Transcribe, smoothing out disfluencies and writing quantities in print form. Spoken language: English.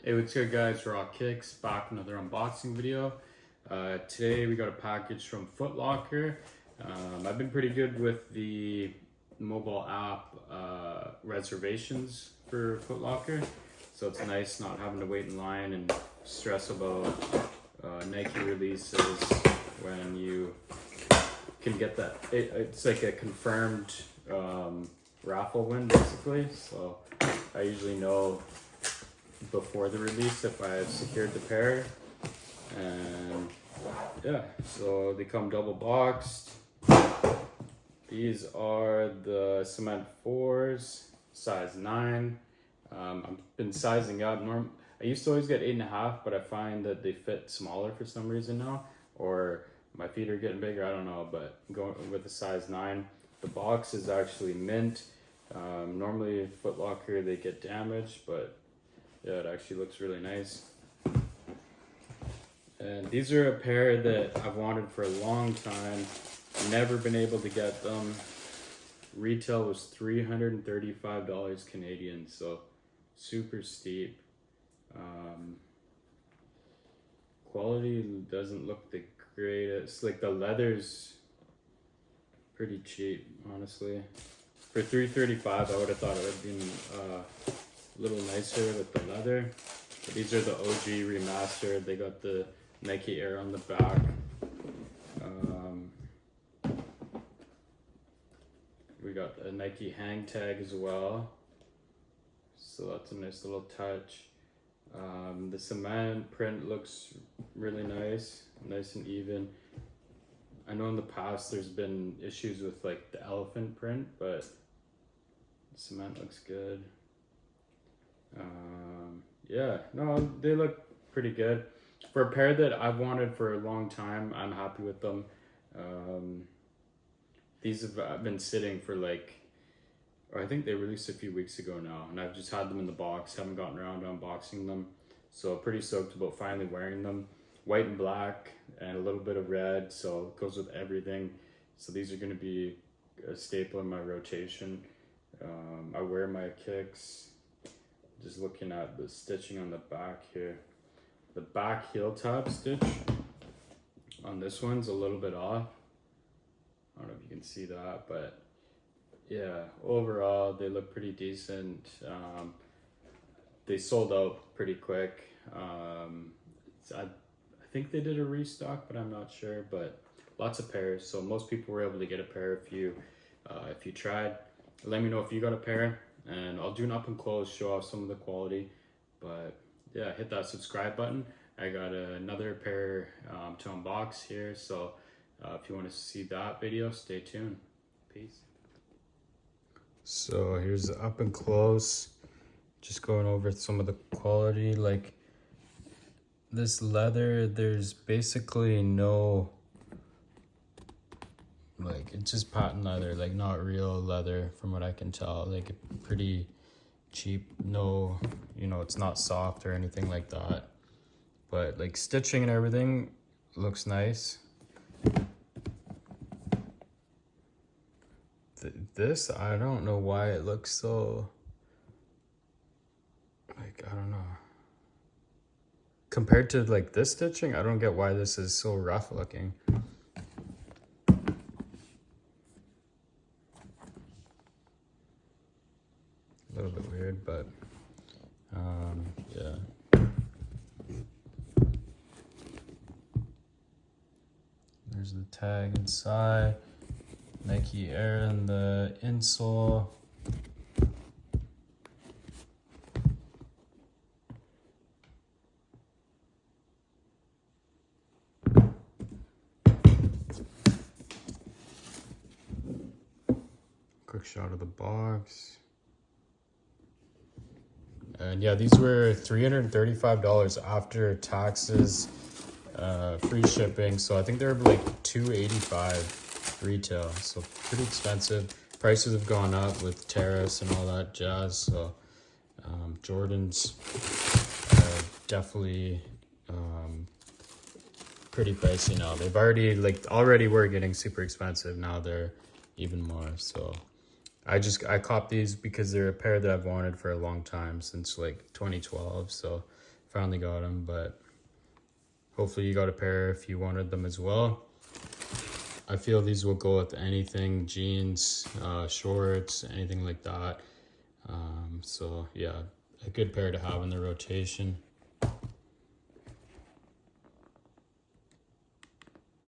Hey, what's good guys, Rock Kicks, back with another unboxing video. Today we got a package from Foot Locker. I've been pretty good with the mobile app reservations for Foot Locker, so it's nice not having to wait in line and stress about Nike releases when you can get that. It's like a confirmed raffle win basically, so I usually know before the release if I've secured the pair. And yeah, so they come double boxed. These are the Cement 4s, size 9. I've been sizing up. I used to always get 8.5, but I find that they fit smaller for some reason now, or my feet are getting bigger, I don't know, but going with a size 9. The box is actually mint. Normally Foot Locker they get damaged, but yeah, it actually looks really nice. And these are a pair that I've wanted for a long time. Never been able to get them. Retail was $335 Canadian, so super steep. Quality doesn't look the greatest. Like the leather's pretty cheap, honestly. For $335, I would have thought it would have been a little nicer with the leather. But these are the OG remastered. They got the Nike Air on the back. We got a Nike hang tag as well, so that's a nice little touch. The cement print looks really nice and even. I know in the past there's been issues with like the elephant print, but the cement looks good. Yeah, no, they look pretty good. For a pair that I've wanted for a long time, I'm happy with them. These have been sitting for like, or I think they released a few weeks ago now, and I've just had them in the box, haven't gotten around to unboxing them. So pretty stoked about finally wearing them. White and black and a little bit of red, so it goes with everything. So these are going to be a staple in my rotation. I wear my kicks. Just looking at the stitching on the back here. The back heel tab stitch on this one's a little bit off. I don't know if you can see that, but yeah, overall they look pretty decent. They sold out pretty quick. I think they did a restock, but I'm not sure. But lots of pairs, so most people were able to get a pair if you tried. Let me know if you got a pair, and I'll do an up and close, show off some of the quality. But yeah, hit that subscribe button. I got another pair to unbox here, so if you want to see that video, stay tuned. Peace. So here's the up and close, just going over some of the quality. Like this leather, there's basically no, like it's just patent leather, like not real leather from what I can tell. Like pretty cheap, no, you know, it's not soft or anything like that, but like stitching and everything looks nice. This, I don't know why it looks so, like, I don't know, compared to like this stitching, I don't get why this is so rough looking. A little bit weird, but yeah. There's the tag inside, Nike Air in the insole. Quick shot of the box. And yeah, these were $335 after taxes, free shipping. So I think they're like $285 retail. So pretty expensive. Prices have gone up with tariffs and all that jazz. So Jordans are definitely pretty pricey now. They've already were getting super expensive. Now they're even more. So I copped these because they're a pair that I've wanted for a long time, since like 2012. So finally got them, but hopefully you got a pair if you wanted them as well. I feel these will go with anything, jeans, shorts, anything like that. So yeah, a good pair to have in the rotation.